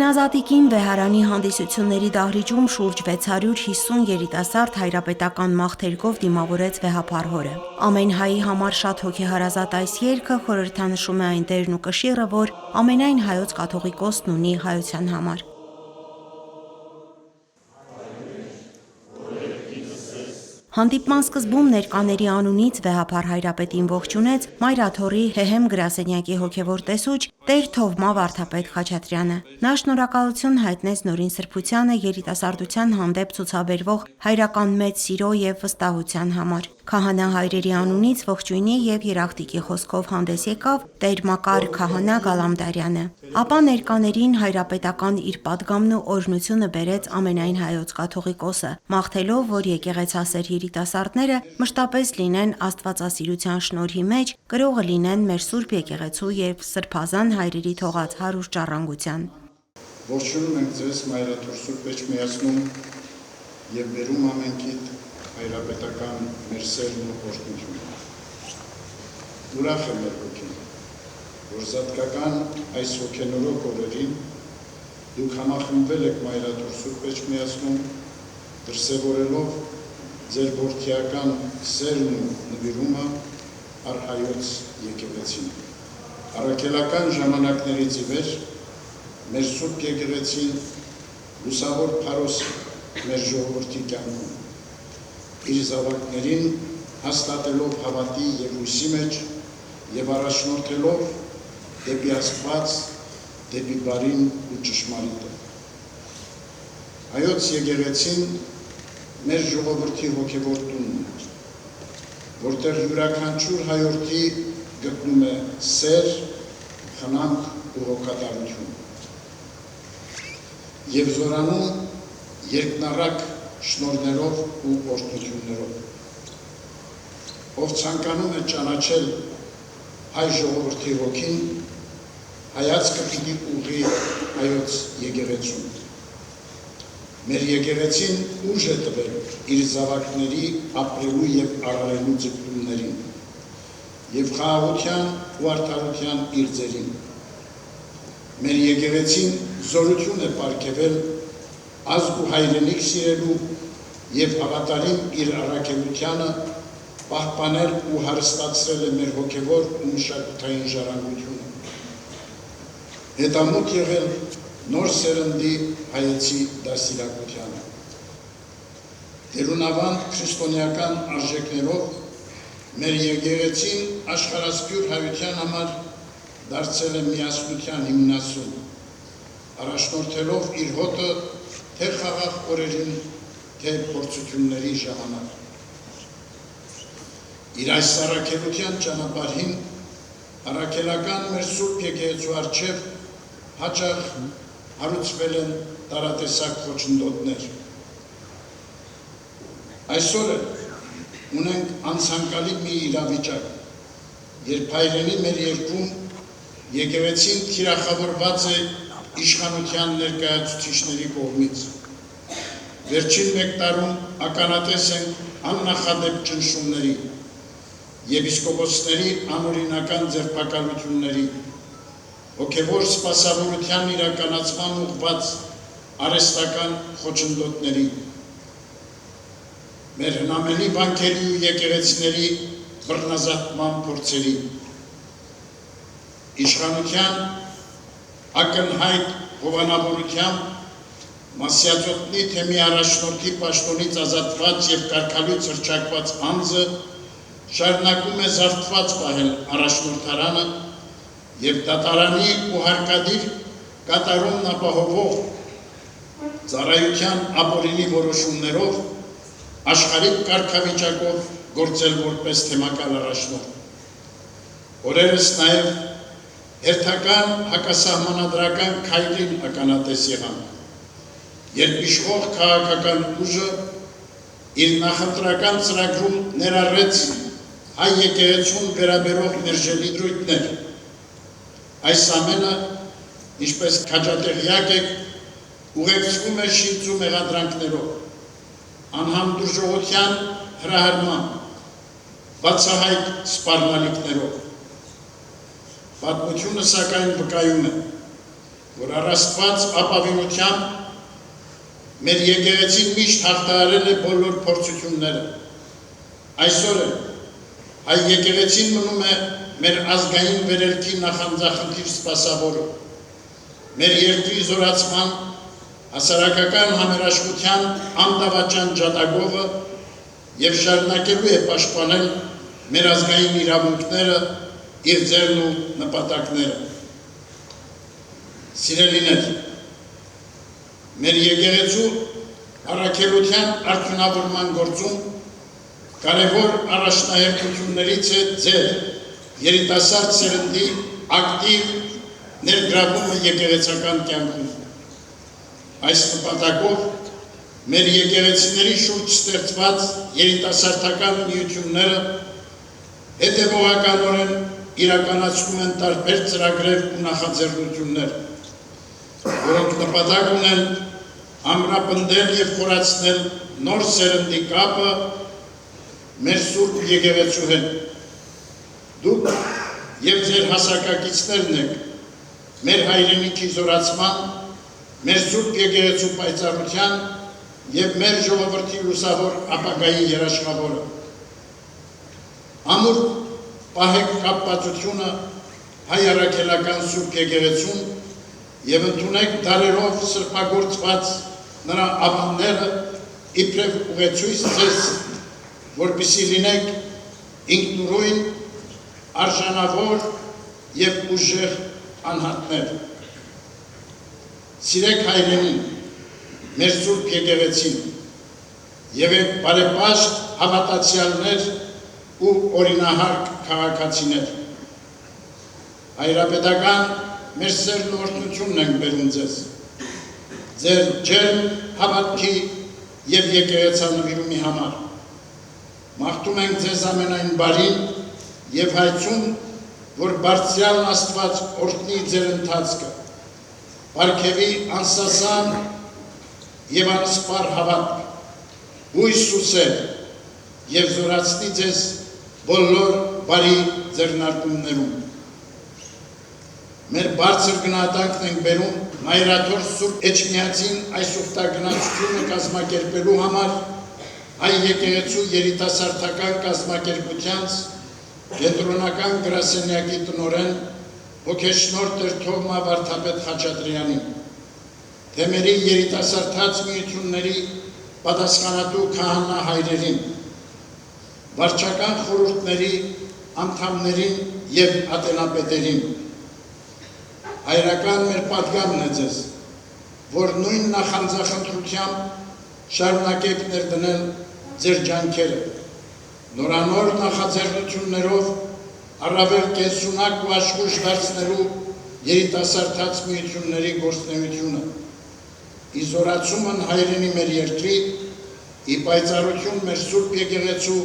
Ինքնազատիկին վեհարանի հանդիսությունների դահլիճում շուրջ 650 երիտասարդ հայրապետական մաղթերքով դիմավորեց վեհափառ հորը։ Ամեն հայի համար շատ հոգեհարազատ այս երգը խորհրդանշում է այն դերն ու կշիռը, որ ամենայն հայոց կաթողիկոսն ունի հայության համար։ Հանդիպման սկզբում ներկաների անունից վեհափառ հայրապետին ողջունեց Մայրաթոռի Հեհեմ գրասենյակի հոգևոր տեսուչ Տեր Թովմա վարդապետ Խաչատրյանը։ Նա շնորհակալություն հայտնեց Նորին Սրբությանը երիտասարդության հանդեպ ցուցաբերվող հայրական մեծ սիրո և վստահության համար։ Քահանա հայրերի անունից ողջույնի և երախտիկի խոսքով հանդես եկավ Տեր Մակար քահանա Գալամդարյանը։ Ապա ներկաներին հայրապետական իր պատգամն ու օրհնությունը բերեց ամենայն հայոց կաթողիկոսը, մաղթելով, որ եկեղեցասեր երիտասարդները մշտապես լինեն աստվածասիրության շնորհի մեջ, կրողը լինեն մեր Սուրբ եկեղեցու և սրբազան հայրերի թողած հարուստ ժառանգության։ Ողջունում ենք ձեզ Մայրաթոռ Սուրբ Էջմիածնում և բերում ամենքիդ հայրապետական մեր սերն ու օրհնությունը։ Ուրախ է մեր հոգին, որ զատկական այս հոգենորոք օրերին դուք համախմբվել եք Մայրաթոռ Սուրբ Էջմիածնում, դրսևորելով ձեր որդիական սերն ու նվիրումը Արհայոց եկեղեցին։ Առաքելական ժամանակներից ի վեր մեր Սուրբ եկեղեցին լուսավոր փարոսը մեր ժողովրդի կյանքում իր զավակներին հաստատելով հավատի և հույսի մեջ և առաջնորդելով դեպի Աստված, դեպի բարին ու ճշմարիտը։ Հայոց եկեղեցին մեր ժողովրդի հոգևոր տունն է, որտեղ յուրաքանչյուր հայորդի գտնում է սեր, խնամք ու հոգատարություն և զորանում երկնառակ շնորհներով ու օրհնություններով։ Ով ցանկանում է ճանաչել հայ ժողովրդի հոգին, հայացքը պիտի ուղղի հայոց եկեղեցուն։ Մեր եկեղեցին ուժ է տվել իր զավակների ապրելու և արարելու ձգտումներին և խաղաղության ու արդարության իր ձերին։ Մեր եկեղեցին զորություն է պարգևել ազգ ու հայրենիք սիրելու և հավատարիմ իր առաքելությանը պահպանել ու հարստացրել է մեր հոգևոր ու մշակութային ժառանգությունը։ Հետամուտ եղել նոր սերնդի հայեցի դաստիարակությանը։ Տերունավանդ քրիստոնեական արժեքներով մեր եկեղեցին աշխարհասփյուր հայության համար դարձել է միասնության հիմնասուն, առաջնորդելով իր հոտը թե խաղաղ օրերին, թե փորձությունների ժամանակ։ Իր այս առաքելության ճանապարհին առաքելական մեր Սուրբ եկեղեցու առջև հաճախ հարուցվել են տարատեսակ խոչընդոտներ։ Այսօր ունենք անցանկալի մի իրավիճակ, երբ հայրենի մեր երկրում եկեղեցին թիրախավորված է իշխանության ներկայացուցիչների կողմից։ Վերջին մեկ տարում ականատես են աննախադեպ ճնշումների, եպիսկոպոսների անօրինական ձերբակալությունների, հոգևոր սպասավորության իրականացման ուղղված արհեստական խոչընդոտների, մեր հնամենի վանքերի ու եկեղեցիների բռնազատման փորձերի, իշխանության ակնհայտ հովանավորությամբ Մասյաձոտնի թեմի առաջնորդի պաշտոնից ազատված և կարգալույց հռչակված անձը շարունակում է զարթված պահել առաջնորդարանը և դատարանի ու հարկադիր կատարումն ապահովող ծառայության ապօրինի որոշումներով աշխարհիկ կարգավիճակով գործել որպես թեմակալ առաջնորդ։ Օրերս նաև հերթական հակասահմանադրական քայլին ականատես եղանք, երբ իշխող քաղաքական ուժը իր նախընտրական ծրագրում ներառեց հայ եկեղեցուն վերաբերող մերժելի դրույթներ։ Այս ամենը, ինչպես քաջատեղյակ եք, ուղեկցվում է շինծ ու մեղադրանքներով, անհանդուրժողության հրահրման, բացահայտ սպառնալիքներով։ Պատմությունը սակայն վկայում է, որ առաստված ապավինությամբ մեր եկեղեցին միշտ հաղթահարել է բոլոր փորձությունները։ Այսօր հայ եկեղեցին մնում է մեր ազգային վերելքի նախանձախնդիր սպասավորը, մեր երկրի զորացման, հասարակական համերաշխության անդավաճան ջատագովը և շարունակելու է պաշտպանել մեր ազգային իրավունքները, իր ձեռն ու նպատակները։ Սիրելիներ, մեր եկեղեցու առաքելության արդյունավորման գործում կարևոր առաջնահերթություններից է ձեր երիտասարդ սերնդի ակտիվ ներգրավումը եկեղեցական կյանքում։ Այս նպատակով մեր եկեղեցիների շուրջ ստեղծված երիտասարդական միությունները հետևողականորեն իրականացնում են տարբեր ծրագրեր ու նախաձեռնություններ, որոնք նպատակ ունեն ամրապնդել և խորացնել նոր սերնդի կապը մեր սուրբ եկեղեցու հետ։ Դուք և ձեր հասակակիցներն եք մեր հայրենիքի զորացման, մեր սուրբ եկեղեցու պայծառության և մեր ժողովրդի լուսավոր ապագայի երաշխավորը։ Ամուր պահեք կապվածությունը հայ առաքելական սուրբ եկեղեցուն և ընդունեք դարերով սրբագործված նրա ավանդները իբրև ուղեցույց ձեզ, որպեսզի լինեք ինքնուրույն, արժանավոր և ուժեղ անհատներ։ Սիրեք հայրենին, մեր սուրբ եկեղեցին, եղեք բարեպաշտ հավատացյալներ ու օրինահարկ քաղաքացիներ։ Հայրապետական մեր սերն ու օրհնությունն ենք բերում ձեզ, ձեր ջերմ հավատքի և եկեղեցանվիրումի համար։ Մաղթում ենք ձեզ ամենայն բարին և հայցում, որ բարձրյալն Աստված օրհնի ձեր ընթացքը, պարգևի անսասան և անսպար հավատք, հույս ու սեր և զորացնի ձեզ բոլոր բարի ձեռնարկումներում։ Մեր բարձր գնահատանքն ենք բերում Մայրաթոր Սուրբ Էջմիածին այս ուխտագնացությունը կազմակերպելու համար հայ եկեղեցու երիտասարդական կազմակերպությանց կենտրոնական գրասենյակի տնօրեն հոգեշնորհ Տեր Թովմա Վարդապետ Խաչատրյանին, թեմերի երիտասարդաց միությունների պատասխանատու քահանա հայրերին, վարչական խորհուրդների անդամներին և ատենապետերին։ Հայրական մեր պատգամն է ձեզ, որ նույն նախանձախնդրությամբ շարունակեք ներդնել ձեր ջանքերը, նորանոր նախաձեռնություններով առավել կենսունակ ու աշխույժ դարձնելու երիտասարդաց միությունների գործունեությունը, ի զորացումն հայրենի մեր երկրի, ի պայծառություն մեր սուրբ եկեղեցու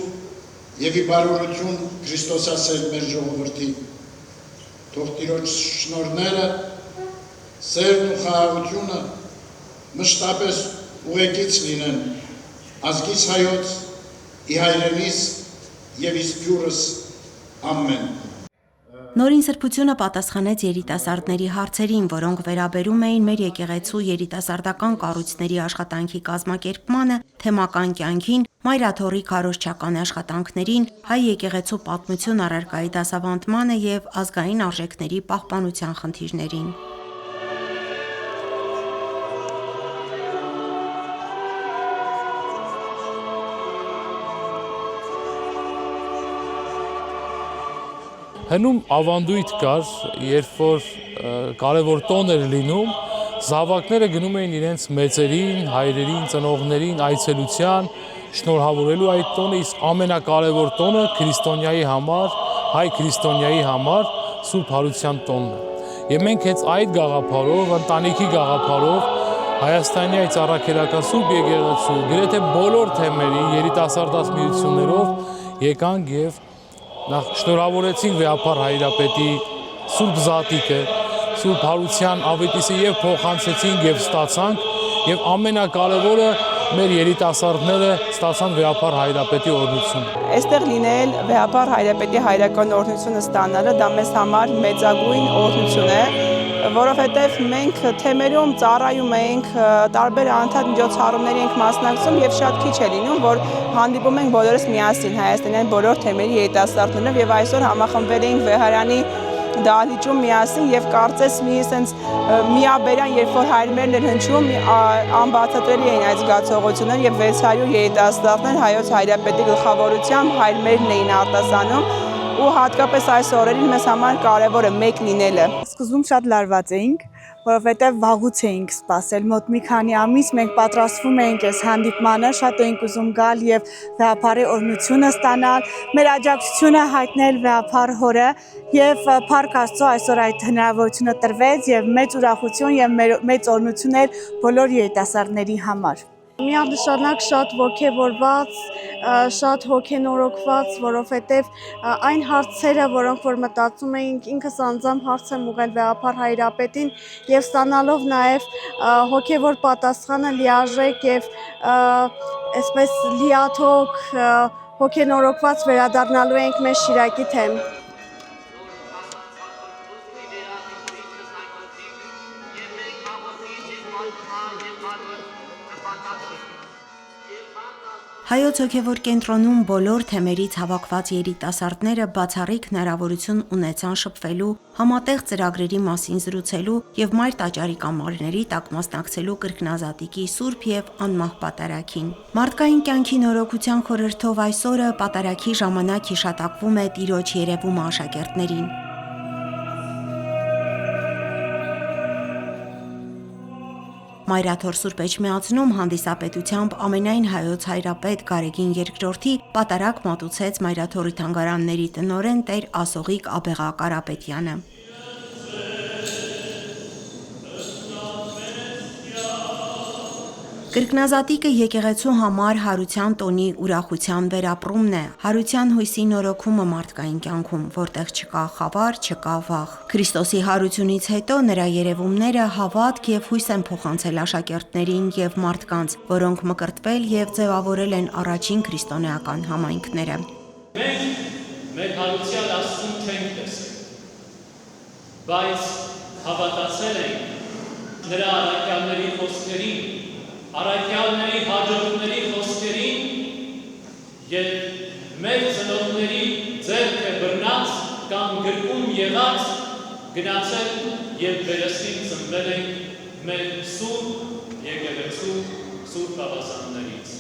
և ի բարօրություն Քրիստոսասեր մեր ժողովրդի։ Թող Տիրոջ շնորհները, սերն ու խաղաղությունը մշտապես ուղեկից լինեն ազգիս հայոց, ի հայրենիս և իս գյուրս, ամեն։ Նորին սրբությունը պատասխանեց երիտասարդների հարցերին, որոնք վերաբերում էին մեր եկեղեցու երիտասարդական կառույցների աշխատանքի կազմակերպմանը, թեմական կյանքին, Մայրաթորի քարոզչական աշխատանքներին, հայ եկեղեցու պատմություն առարկայի դասավանդմանը և ազգային արժեքների պահպանության խնդիրներին։ Հնում ավանդույթ կար, երբ որ կարևոր տոն էր լինում, զավակները գնում էին իրենց մեծերին, հայրերին, ծնողներին այցելության, շնորհավորելու այդ տոնը, իսկ ամենակարևոր տոնը քրիստոնյայի համար, հայ քրիստոնյայի համար Սուրբ Հարության տոնն է։ Եվ մենք հենց այդ գաղափարով, ընտանիքի գաղափարով Հայաստանի այս առաքելական Սուրբ եկեղեցու գրեթե բոլոր թեմերի երիտասարդաց միություններով եկանք եւ նախ շնորհավորեցինք Վեհապար Հայրապետի Սուրբ Զատիկը, Սուրբ Հարության ավետիսը եւ փոխանցեցինք եւ ստացանք, եւ ամենակարևորը մեր երիտասարդները ստացան Վեհապար Հայրապետի օրհնությունը։ Այստեղ լինել Վեհապար Հայրապետի հայրական օրհնությունը ստանալը դա մեզ համար մեծագույն օրհնություն է, որովհետև մենք թեմերում ծառայում ենք, տարբեր անընդհատ միջոցառումների ենք մասնակցում եւ շատ քիչ է լինում, որ հանդիպում ենք բոլորս միասին հայաստանյան բոլոր թեմերի երիտասարդներով եւ այսօր համախմբվել ենք Վեհարանի դահլիճում միասին եւ կարծես մի sense միաբերան, երբ որ հայրմերն էր հնչում, անբացատրելի էին այդ զգացողությունները եւ 600 երիտասարդներ հայոց հայրապետի գլխավորությամբ հայրմերն էին արտասանում ու հատկապես այս օրերին մեզ համար կարևոր է մեկ լինելը։ Սկզբում շատ լարված էինք, որովհետև վաղուց էինք սպասել, մոտ մի քանի ամիս մենք պատրաստվում էինք այս հանդիպմանը, շատ էինք ուզում գալ եւ վեհապարի օրհնությունը ստանալ, մեր աջակցությունը հայտնել վեհապար հորը եւ Փառք Աստծո այսօր այդ հնարավորությունը տրվեց եւ մեծ ուրախություն եւ մեծ օրհնություն էր բոլոր երիտասարդների համար։ Միանշանակ շատ ոգևորված, շատ հոգենորոգված, որովհետև այն հարցերը, որոնք որ մտածում էինք, ինքս անձամբ հարց եմ ուղղել վեհապար Հայրապետին եւ ստանալով նաեւ հոգևոր պատասխանը լիարժեք եւ այսպես լիաթոք հոգենորոգված վերադառնալու ենք մեր Շիրակի թեմ։ Հայոց հոգևոր կենտրոնում բոլոր թեմերից հավաքված երիտասարդները բացառիկ հնարավորություն ունեցան շփվելու, համատեղ ծրագրերի մասին զրուցելու եւ մայր տաճարի կամարների տակ մասնակցելու կրկնազատիկի սուրբ եւ անմահ պատարագին։ Մարդկային կյանքի նորոգության խորհրդով այսօրը պատարագի ժամանակ հիշատակվում է Տիրոջ երևումը աշակերտներին։ Մայրաթոր Սուրբ Էջմիածնում հանդիսապետությամբ ամենայն հայոց հայրապետ Գարեգին II պատարագ մատուցեց Մայրաթորի թանգարանների տնօրեն Տեր Ասողիկ Աբեղա Կարապետյանը։ Կրկնազատիկը եկեղեցու համար հարության տոնի ուրախության վերապրումն է, հարության հույսի նորոգումը մարդկային կյանքում, որտեղ չկա խավար, չկա վախ։ Քրիստոսի հարությունից հետո նրա երևումները հավատք եւ հույս են փոխանցել աշակերտներին եւ մարդկանց, որոնք մկրտվել եւ ձևավորել են առաջին քրիստոնեական համայնքները։ Մենք մեր հարության Աստծուն չենք տեսել, բայց հավատացել ենք նրա առաքյալների խոսքերին, առաքյալների հաջորդների խոսքերին եւ մեր ծնողների ձեռքը բռնած կամ գրկում եղած գնացել եւ վերստին ծնվել ենք մեր սուրբ եկեղեցու սուրբ ավազաններից,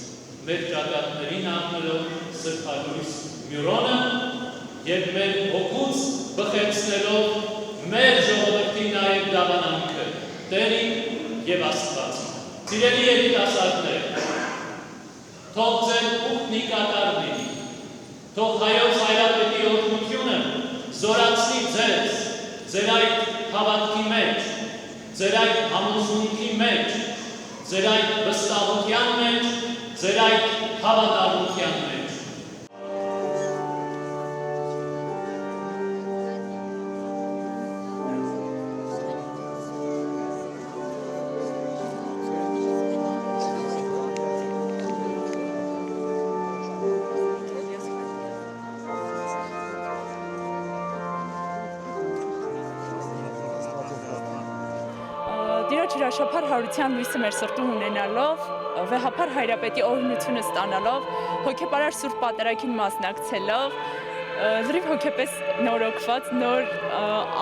մեր ճակատներին առնելով սրբալույս մյուրոնը եւ մեր հոգուց բխեցնելով մեր ժողովրդի նաեւ դավանանքը Տերին եւ Աստվածին։ Սիրելի երիտասարդներ, թող ձեր ուխտն կատար լինի, թող Հայոց Հայրապետի օրհնությունը զորացնի ձեզ, ձեր այդ հավատքի մեջ, ձեր այդ համոզմունքի մեջ, ձեր այդ վստահության մեջ, ձեր այդ հավատարմության մեջ։ Տիրոջ հրաշափառ հարության լույսը մեր սրտում ունենալով, վեհապար Հայրապետի օրհնությունը ստանալով, հոգեպարար սուրբ պատարագին մասնակցելով, լրիվ հոգեպես նորոգված, նոր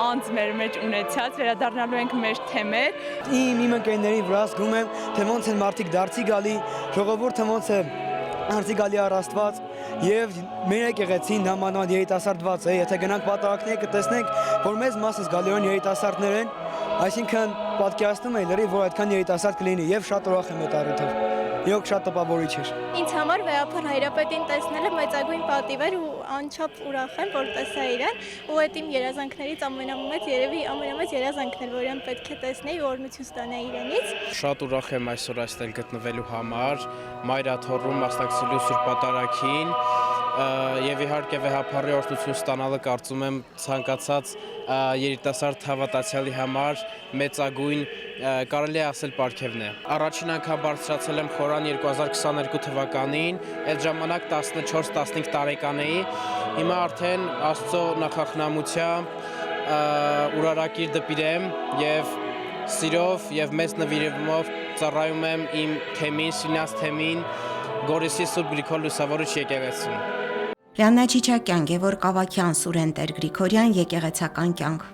անձ մեր մեջ ունեցած, վերադառնալու ենք մեր թեմեր։ Իմ ընկերների վրա զգում եմ, թե ոնց են մարդիկ դարձի գալի, ժողովուրդը ոնց է դարձի գալի առ Աստված եւ մեր եկեղեցին նամանավանդ երիտասարդված է, եթե գնանք պատարագները կտեսնենք, որ մեծ մասը գալիորեն երիտասարդներ են, այսինքն պատկերացնում եմ լրիվ, որ այդքան երիտասարդ կլինի եւ շատ ուրախ եմ այդ առիթով։ Իրոք շատ տպավորիչ էր։ Ինձ համար վեհապար Հայրապետին տեսնելը մեծագույն պատիվ էր ու անչափ ուրախ եմ, որ տեսա իրեն, ու այդ իմ երազանքներից ամենամեծ երազանքն էր, որ իրեն պետք է տեսնեի ու օրհնություն ստանայի իրենից։ Շատ ուրախ եմ այսօր այստեղ գտնվելու համար, Մայրաթորում մասնակցելու սուրբ պատարագին եւ իհարկե վեհապարի օրհնություն ստանալը կարծում եմ ցանկացած երիտասարդ հավատացյալի համար մեծագույն կարելի է ասել պարգևն է։ Առաջին անգամ բարձրացել եմ խորան 2022 թվականին, այդ ժամանակ 14-15 տարեկան էի, հիմա արդեն Աստծո նախախնամությամբ ուրարակիր դպիրեմ եւ սիրով եւ մեծ նվիրումով ծառայում եմ իմ թեմին, Սինաս թեմին, Գորիսի Սուրբ Գրիգոր Լուսավորիչ եկեղեցուն։ Լիաննա Չիչակյան, Գևորգ Ավագյան, Սուրեն Տեր Գրիգորյան, եկեղեցական կյանք։